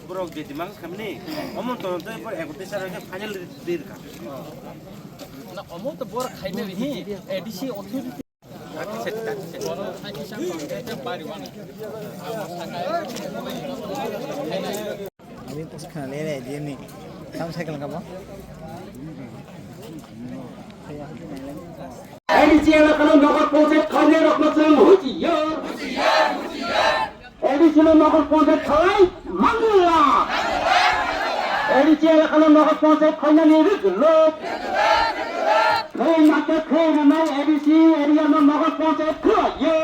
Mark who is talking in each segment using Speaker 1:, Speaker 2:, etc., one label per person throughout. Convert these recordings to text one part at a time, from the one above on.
Speaker 1: borok di demarkation kami omong toron tu bor ekoti sarangnya final dir ka.
Speaker 2: Na omong tu bor khaime bihi edisi authority
Speaker 3: Abi pas kana lele dia ni. Kamu cycle ka ba?
Speaker 4: edisi এলাকার নগর পঞ্চায়েত খানে রত্নচরণ হুজিয়া edisi নগর পঞ্চায়েত খাই Mangla edisi এলাকার নগর পঞ্চায়েত খানে নিরুগুলো এই নাকে খেয়ে নাই edisi area নগর পঞ্চায়েত খাইয়া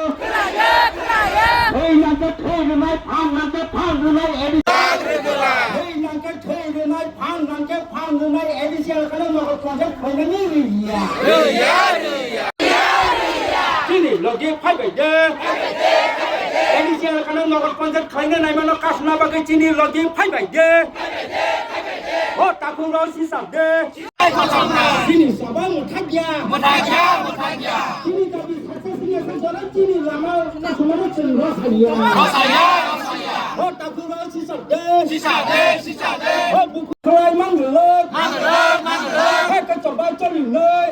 Speaker 4: এই নাকে খেয়ে নাই ফান নাই edisi এই নাকে খেয়ে নাই ফান নাই edisi এলাকার নগর পঞ্চায়েত খানে নিরুইয়া Sini lagi phai bai de ini sia kana nogor panjat khaina nai mano kasna bagai sini lagi phai bai de ho takung ro si sab de sini sabang muthagya sini tapi sini sajaran sini lama na semua chen ro saya ho takung ro si sab de ho buku khai mang lo hai ka chomba choli nơi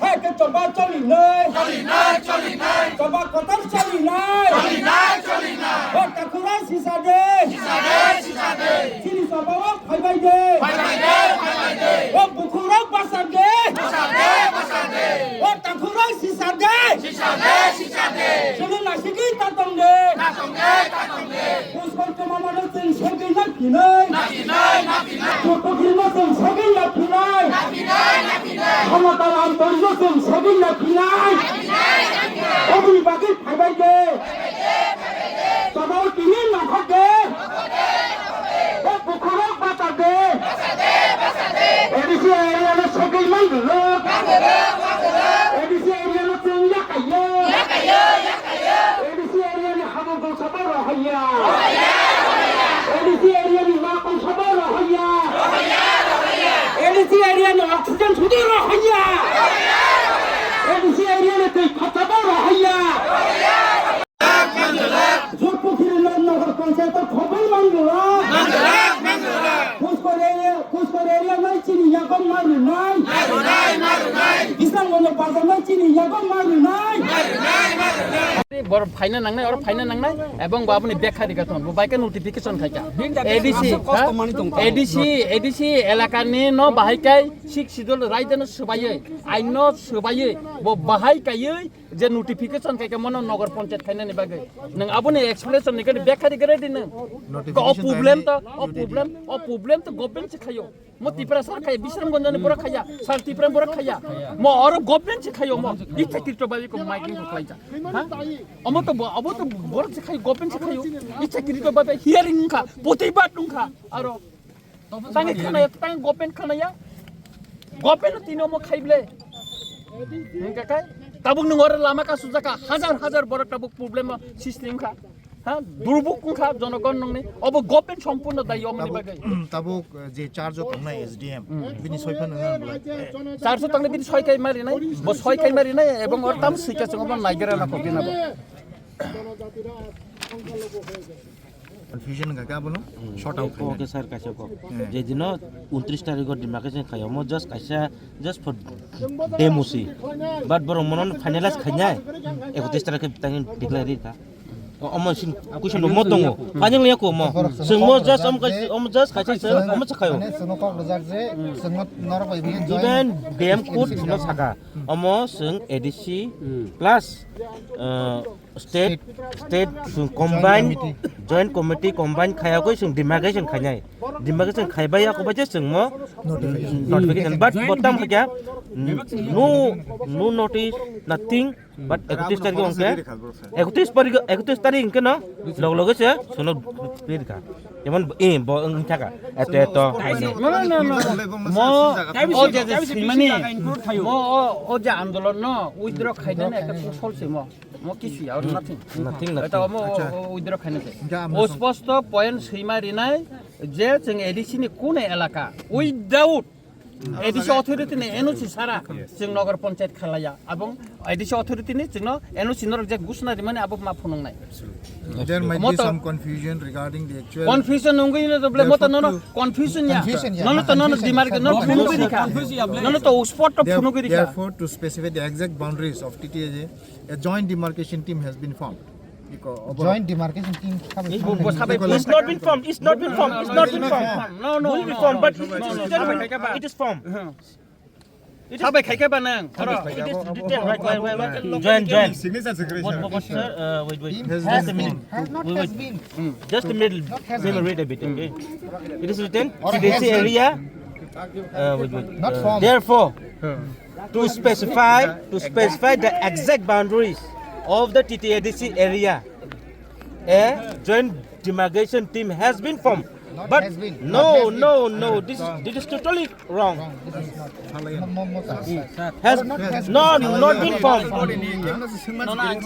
Speaker 4: hai ka chomba choli nơi chomba kotar choli nơi ho takung ro si sab de sini sabang phai bai de ho buku ro basab de ho takung ro si sab de sini nasi ki tatong de uskon ke mama no tin segai na pinai Koko kilo tin segai na pinai Hama talam torizo tin segai na pinai Obri bagi phai bai de Sabao tini na khode ho buku ro basab de edisi area no segai manglo edisi area no tin yakayo edisi area ni habo go sabaro hoya edisi area ni makon sabaro hoya edisi area ni oxygen sudiro hoya edisi area ni kai khatabaro hoya Jorpo kilo nogor panchayat khobol manglo Kuskor area nai chini yagon maru nai bishramganj bazar nai chini yagon maru nai
Speaker 2: bor ফাইনা নাংনাই আর ফাইনা নাংনাই এবং বাবুনি দেখা দিকা তখন বাইকে notification খাইকা ADC এলাকানি ন বাহাইকাই sick সিদল রাইদেন সবাইয়ে আইন সবাইয়ে ব বাহাইকাই যে notification খাইকা মন নগর পঞ্চায়েত খাইনানি বাগে নং আবুনি এক্সপ্লেনেশন নিকে দেখা দিকা রেডি নং প্রবলেম তো গভর্নমেন্ট সে খাইও mo tipra sar khaya bishramganj ni pura khaya sar tipra pura khaya mo or government se khayo mo icha kirto babi ko miking ko khaija ha amo to bor se khayo government se khayo icha kirto babi hearing kha protibat kha aro tangi khana ya tang government khana ya government tino mo khaible hinga kai tabuk nungor lama ka sujaka হাজার বড় tabuk problem system kha হ্যাঁ দুর্ভোগ খা জনগণ নংনি of government সম্পূর্ণ দায়ী অমনি বাগে
Speaker 3: তাবুক যে চার্জ থাংনাই এসডিএম বিনি সয়ফান নংলা
Speaker 2: চার্জ থাংনাই বিনি সয় কাই মারি নাই ব সয় কাই মারি নাই এবং অর তাম সিকা সঙ্গ নাইগেরা না কবি না
Speaker 3: কনফিউশন গা বলো শর্ট আউট
Speaker 1: ওকে স্যার কাছে কো যে দিন 29 তারিখ ডিমার্কেশন খাইও মো জাস্ট ফর ডেমোসি বাট বড় মনন ফাইনালাইজ খাইনাই 31 তারিখে তাই ডিক্লেয়ার কা Omo sin question mo dongo panjang liya ko mo sengmo just kaisa omo chakayo
Speaker 3: sonokok rojak je sengot norbai bi
Speaker 1: even dem code no saka omo seng edc plus state combine joint committee combine khaya ko seng demarkation khaibai ya ko baje seng mo notification but botam kya no notice nothing but 31 তারিখ অংকে 31 তারিখ ইনকে ন লগে সে সোনো plate কা যেমন ব থাকা এত মো ও যে সিমানি মো ও যে আন্দোলন ন উইথড্র খাইনে একটা চলছে মো কিছু আর নাথিং এটা মো উইথড্র খাইনে ও স্পষ্ট পয়েন্ট সিমারি নাই যে जों এডিসি नि কোন এলাকা উইদাউট
Speaker 2: एडिसि अथरिटिनि एनओसि सारा जों नगर पन्चायत खालाया आबुं एडिसि अथरिटिनि जोंनो एनओसि नरक जे गुसनारि माने आबुं मा फुनंनाय
Speaker 5: There might be some confusion regarding the actual.
Speaker 2: confusion nungui no doble mota no confusion ya no to no demarcation no funugiri ka no to spot to funugiri ka
Speaker 5: Therefore, to specify the exact boundaries of TTAJ, a joint demarcation team has been formed.
Speaker 3: Joint demarcation team.
Speaker 1: It's not been formed. It's not been formed. It's not been formed.
Speaker 2: no
Speaker 1: Will be formed, but it is formed.
Speaker 2: sabai khai ka ba nang
Speaker 1: It is detailed, right? Join. What, sir? Wait. Just a minute. Just a minute. We will read a bit, okay? It is written, TTAJ area. Wait.
Speaker 3: Not formed.
Speaker 1: Therefore, to specify the exact boundaries of the TTADC area, a joint demarcation team has been formed. But
Speaker 3: has been.
Speaker 1: no, this is totally wrong. Has not been formed.
Speaker 2: no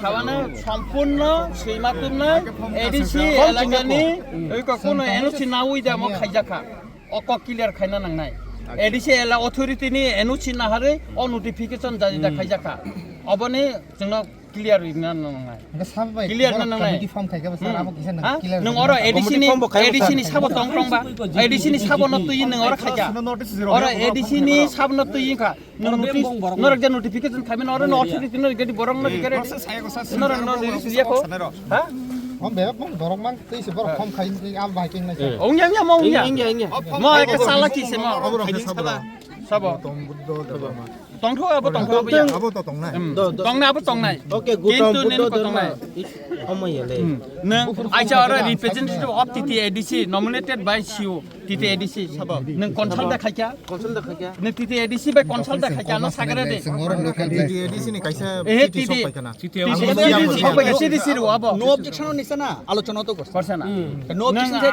Speaker 2: chawana sampurna seimatumna edisi elagani oi ko kono enusi naui da mo khaijaka oko clear khaina nangnai edisi ela authority ni enusi nahare o notification jari da khaijaka obone jengno clear na nangnai clear na nangnai nang oro edisi ni sabo tongtong ba edisi ni sabo no tuyi nang oro khaija oro edisi ni sabo no tuyi kha nang notice nor ga notification khamen oro no authority no gedi borong no dikare no ya ko ha
Speaker 3: Om bebek mong dorong mang tei se borok kom khain ki am bai king na se.
Speaker 2: ongnya mo mo ka sala ki se mo sabo tongtho abo ya
Speaker 5: Abo to tong nai.
Speaker 2: tongna abo tongnai
Speaker 1: Okay, good.
Speaker 2: tongnai
Speaker 1: Omayale.
Speaker 2: nang acha ora representative of TTADC nominated by CU TTADC sabo nang consult da khaikya nang TTADC by consult da khaikya no sagare de
Speaker 5: TTADC ni kaisa
Speaker 2: eh
Speaker 5: TT shop paikana.
Speaker 2: TTADC ro abo
Speaker 3: No objection on nisana alochona to korsa.
Speaker 2: করছে না
Speaker 3: No objection se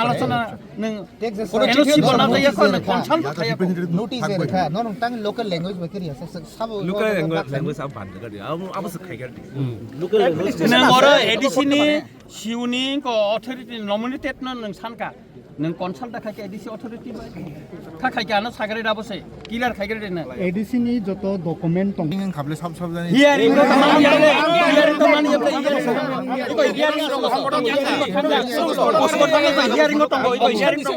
Speaker 2: আলোচনা নং
Speaker 3: কোনো
Speaker 2: NOC বানাতে এখন consult খায়া
Speaker 3: notice e rakha no nong tang local language ba kiri sabo
Speaker 6: local language ab ban ga abu se khai ga
Speaker 2: nang ora এডিসিনি সিউনি কো authority nominated নং সানকা नों कनसाल्ट खायके एडिसि अथॉरिटी खा खायके आनो सागरे दाबसे क्लियर खायगे देना
Speaker 7: एडिसि नि जतो डकुमेन्ट दं
Speaker 5: Tingin kable sab jani.
Speaker 2: Hearing तो मानि याले हियरिंग तो मानि याले इको हियरिंग तो पोस्टपोर्ट बागे हियरिंग तो इको हियरिंग तो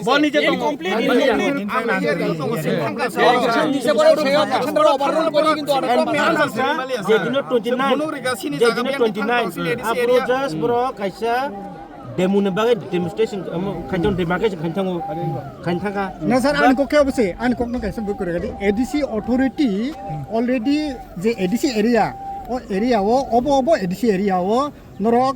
Speaker 2: बनि जे तो कमप्लीट दिसे परे सेयो सेंट्रल ओभारऑल करि किन्तु
Speaker 1: Jedino 29 Apro just bro kaisa demo ne bagai demonstration kanjong demarcation kanjanga
Speaker 7: ना सर आनको क्या बसे आनको न कैसे बुक करेगा एडिसि अथॉरिटी ऑलरेडी जे एडिसि एरिया ओ एरिया वो ओबो एडिसि एरिया वो नरक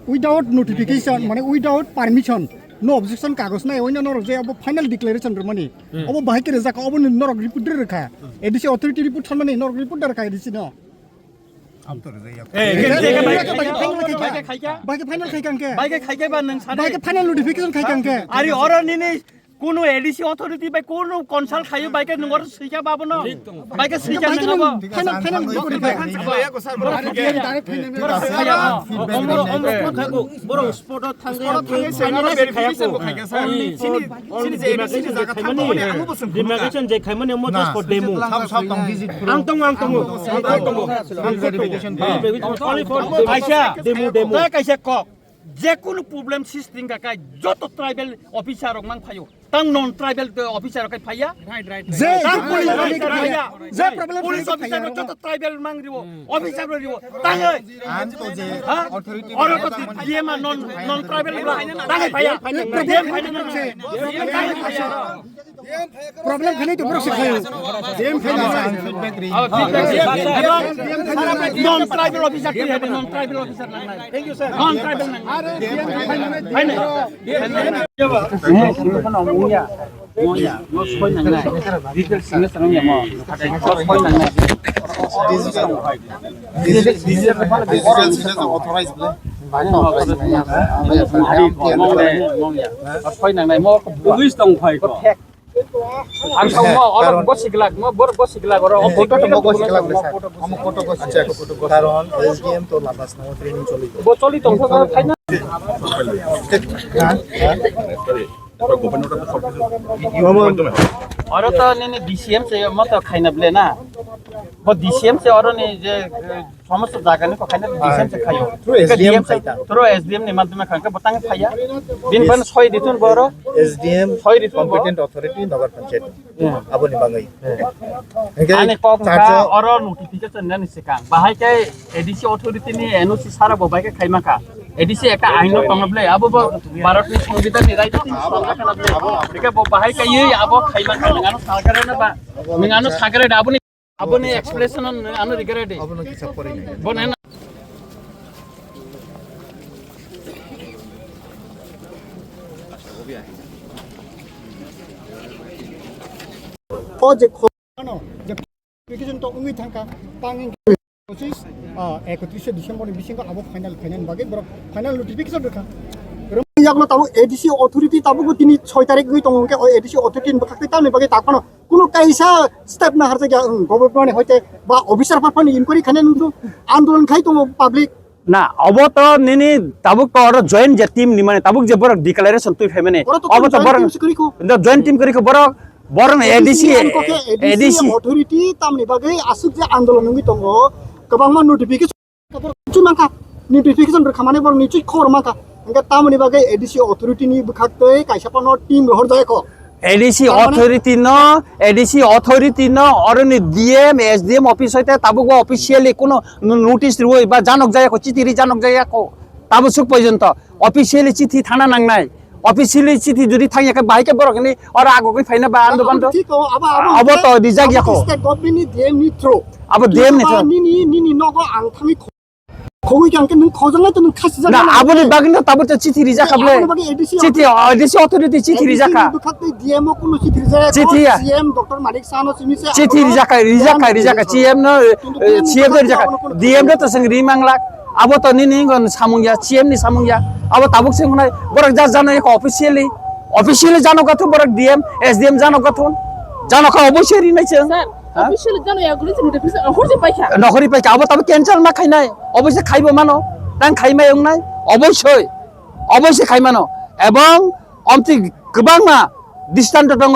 Speaker 7: विदाउट नोटिफिकेशन माने विदाउट परमिशन नो ऑब्जेक्शन कागज ना ओइना नरक जे अब फाइनल डिक्लेरेशन रे माने अब बाहाय के रेजा अब नरक रिपोर्ट रे रखा एडिसि अथॉरिटी रिपोर्ट छन माने नरक रिपोर्ट रखा एडिसि न बाइक फाइनल खाइकां के
Speaker 2: बाइक खायके बा नों साने
Speaker 7: बाइक फाइनल नोटिफिकेशन खाइकां के
Speaker 2: आरि अरनिनि कोनो एडिसि अथॉरिटी बाय कोनो कनसाल्ट खायो बाइके नोंगर सैका बाबो न बाइके सैका नंगबो
Speaker 7: final
Speaker 1: boro sport demarcation je khaimani mo just for demo
Speaker 5: Sab tong visit.
Speaker 1: ang tong only for
Speaker 2: আইসা
Speaker 1: demo
Speaker 2: তাই কাইসা ক যে কোনো প্রবলেম সিস্টেম কাকা যত ট্রাইবেল অফিসার মান ফাইও তাং নন ট্রাইবেল অফিসার কাই ফাইয়া
Speaker 7: जे
Speaker 2: যে প্রবলেম পুলিশ অফিসার যত ট্রাইবেল মান দিব অফিসার দিব তাং
Speaker 5: And to je
Speaker 2: হ্যাঁ
Speaker 5: authority.
Speaker 2: অর কত দিয়ে মা নন ট্রাইবেল তাং ফাইয়া প্রবলেম ফাইয়া
Speaker 7: प्रॉब्लम खाली तो बरो से खायो
Speaker 5: Feedback
Speaker 2: নন ট্রাইবেল অফিসার কি হবে নন ট্রাইবেল অফিসার না thank you sir non tribal না final
Speaker 5: authorized. Karon SDM to labas na training choli.
Speaker 6: গোপন ওটা সব কিছু
Speaker 2: और तो ने डीसीएम से मत खाइना बले ना वो डीसीएम से और ने जे समस्त जागा ने को खाइना डीसीएम से खायो
Speaker 5: Through SDM खाइता।
Speaker 2: थ्रू एसडीएम ने माध्यम खान के बतांग खाया दिन बन 6 दिथुन बरो
Speaker 5: SDM
Speaker 2: Sorry, Ritu,
Speaker 5: competent authority नगर पंचायत अब नि बांगै
Speaker 2: आने पक का और नोटिफिकेशन ने सिका बाहाय के एडीसी अथॉरिटी नि एनओसी सारा बबाय के खाइमा का एडीसी एक आइन तंगबले अब भारत नि संविधान नि राइट नि संरक्षण के बाहाय के ये अब खाइमा का नगानो सरकार ने बा नगानो सागरे अब ने एक्सप्रेशन आनो रिगरेट
Speaker 5: अब न किसा परि नै
Speaker 2: बने ना
Speaker 7: 어제 코너 이제 비기전 또 응이 tanka pangin proses 31 Desember 미싱가 아보 파이널 final বাগে বড় ফাইনাল নোটিফিকেশন রেখা রম ইয়াগলো তাবো এডিসি অথরিটি তাবো তিনি 6 তারিখ গই তংকে এডিসি অথরিটি বখাতে তামনি বাগে তাকনো কোনো কাইসা স্টেপ না হারতে গভর্নমেন্ট হইতে বা অফিসার পারফানি ইনকোয়ারি খানে নুদু আন্দোলন খাই তো পাবলিক
Speaker 2: ना अब तो निनी ताबुक तो और जॉइन जे टीम नि माने ताबुक जे बर डिक्लेरेशन तुइ फेमेने अब तो बर जॉइन टीम करी को बर बरन एडीसी
Speaker 7: अथॉरिटी तामनि बागै आसुक जे आन्दोलन नंगि दंगो गोबांमा नोटिफिकेशन चुमांका नोटिफिकेशन रखामाने बर निचुइ खबर माका अंगा तामनि बागै एडीसी अथॉरिटी नि बखाक्तै काइसापानो टीम रहर जायको
Speaker 2: एडीसी अथॉरिटी न और नि डीएम एसडीएम ऑफिस होते ताबुक ऑफिशियली कोनो नोटिस रुई बा जानक जायको चिठी जानक जायको ताबु सुक पर्यन्त ऑफिशियली चिठी थाना नांगनाय ऑफिशियली चिठी जुदी थांया के बाइके बरकनि और आगो के फाइना बा आन्दोलन तो अब तो रिजाक याको
Speaker 7: स्टेट गभर्नमेन्ट नि डीएम नि थ्रो
Speaker 2: अब डीएम नि
Speaker 7: नि नगो आं थांनि खोइ गांके नों खजंलाय तो नों खासि
Speaker 2: ना आबोनि बागनि ताबु तो चिठी रिजाक खाबले चिठी एडीसी अथॉरिटी चिठी रिजाका
Speaker 7: डीएम को कोनो चिठी रिजाक सीएम डॉक्टर मानिक सानो सिमिसे
Speaker 2: चिठी रिजाका सीएम न सीएम रिजाका डीएम न तो संग रिमांगला अब तो नि गन सामुंया सीएम नि सामुंया अब ताबुक से हुनाय बरक जा जानो एक ऑफिशियली जानो गथु बरक डीएम एसडीएम जानो गथु जानो का अवश्य नै छ
Speaker 8: অফিশিয়ালি জানো এগুলি নোটিফিকেশন হরছে পাইছা
Speaker 2: নখরি পাইকা अब तब कैंसिल मा खाइनाय अवश्य खाइबो मानो तां खाइमा एंगनाय अवश्य खाइ मानो एवं अमति गोबांमा दृष्टान्त दङ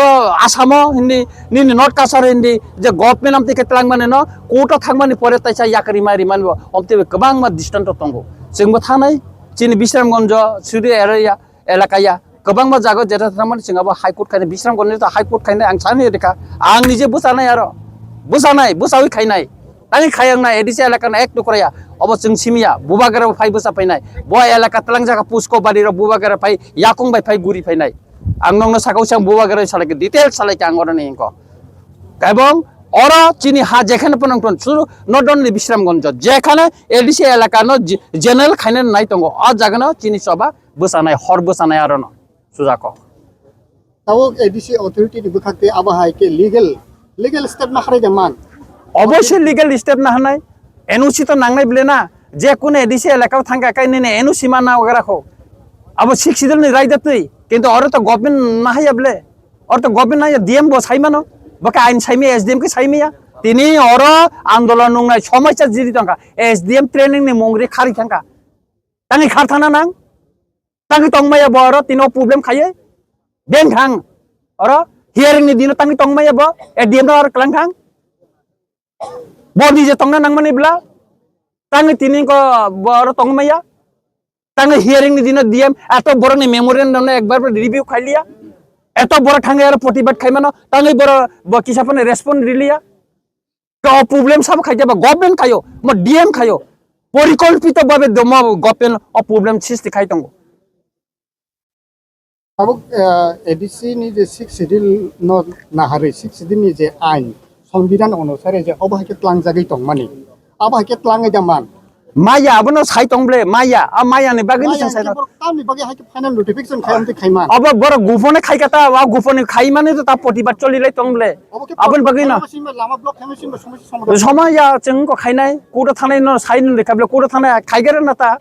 Speaker 2: आसामो हिन्दी निनि नर्थ कासार हिन्दी जे गभर्नमेन्ट अमति केतलां माने न कोर्टआव थांमानि परे ताइसा याकरि मारि मानबो अमति गोबांमा दृष्टान्त दङ जोंबो थानाय चिनि बिश्रामगन्ज सुरि एरिया एलाकाया गोबांमा जागो जेटा थांमानि सिङाबो हाइ कोर्ट खायनाय बिश्रामगन्ज हाइ कोर्ट खायनाय आं सानो रेखा आं निजे बुसानाय आरो बुसावै खायनाय तानि खायंना एडिसि एलाकाना एक टुकराया अब जों सिमिया बुबागाराव फाइ बुसा फैनाय ब एलाका तलां जागा पुस्को बारिराव बुबागारा फाइ याकं बाय फाइ गुरि फैनाय आं नंनो साकाउसां बुबागारा सालाके डिटेल सालाके आं अरने इंको এবং और चिनि हा जेखाने पनंगटन सुरु नट ओनलि बिश्रामगन्ज जेखाने एडिसि एलाकानो जेनेरेल खायनाय नाय दंगो आ जागानो चिनि सभा बुसानाय हर बुसानाय आरनो सुजाको
Speaker 7: ताव एडीसी अथॉरिटी नि बखाक्ते आबाहाय के लीगल स्टेप ना हारे मान
Speaker 2: अवश्य लीगल स्टेप ना हनाय एनओसी तो नांगनाय बिले ना जे कोने एडीसी एलाकाव थांगा कायने ने एनओसी मा ना वगैरह अब शिक्षित नि राय दतै किंतु और तो गवर्नमेंट ना हाया बिले और तो गवर्नमेंट ना डीएम बो साइमानो बका आइन साइमे एसडीएम के साइमिया तिनी और आंदोलन नंगनाय समस्या जिरि दंका एसडीएम ट्रेनिंग नि मंगरि खारि थांका तांनि खारथाना नां तांनि तंगमाया बर तिनो प्रॉब्लम खाये बेन थां और हियरिंग नि दिन तांनि तंगमाया ब एडीएम और क्लां थां बॉडी जे तंगना नांगमानि ब्ला तांनि तिनि को बर तंगमाया तांनि हियरिंग नि दिन डीएम एतो बरनि मेमोरेंडम एक बार रिव्यू खाइलिया एतो बर थांगे आरो प्रतिबाद खाइमानो तांनि बर किसाफोरनि रेस्पन्स रिलिया तो प्रॉब्लम सब खाइजाबा गवर्नमेंट खायो म डीएम खायो परिकल्पित भाबे दम गवर्नमेंट प्रॉब्लम सृष्टि खाइ दंगो
Speaker 7: अब एडीसी नि जे 6 शेड्यूल न नाहारे 6 शेड्यूल नि जे आइन संविधान अनुसारे जे अबाहाय के क्लां जागै दं माने अबाहाय के क्लाङै दा मान
Speaker 2: माया अबनो साइ दंब्ले माया आ माया नि बागै नि साइ
Speaker 7: तामनि बागै हाय के फाइनल नोटिफिकेशन खायमते खायमान
Speaker 2: अब बर गुफने खाइकाता वा गुफने खाइ माने त ता प्रतिबाद चलिलै दंब्ले अबन बागै न
Speaker 7: लामा ब्लक फेमसिम समस्या
Speaker 2: समया जों को खाइनाय कोड थानाय न साइन लेखाब्ले कोड थानाय खाइगेर न ता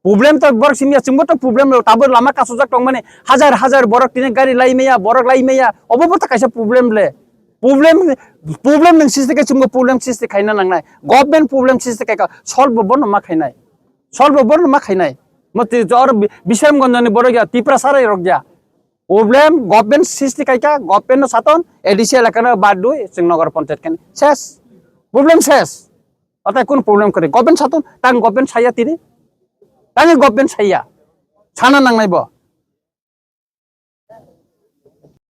Speaker 2: प्रॉब्लम तो बर सिमिया जोंबो तो प्रॉब्लम ताबो लामा कासुजाक दं माने हजार बरक तिने गारि लाइमेया बरक लाइमेया अबो त कायसा प्रॉब्लम ले प्रॉब्लम नों सिस्टे के जोंबो प्रॉब्लम सिस्टे खाइना नांनाय गवर्नमेंट प्रॉब्लम सिस्टे का सॉल्व बन मा खाइनाय मते जर बिश्रामगन्जनि बरगिया तिप्रा सारै रगया প্রবলেম গভর্নমেন্ট সৃষ্টি কাইকা গভর্নমেন্ট সাতন এডিসি এলাকানো বাদ দুই जों নগর পঞ্চায়েত কেন শেষ প্রবলেম শেষ অর্থাৎ কোন প্রবলেম করে গভর্নমেন্ট সাতন তাং গভর্নমেন্ট সাইয়া তিনি তাং গভর্নমেন্ট সাইয়া সানা নাংনাইব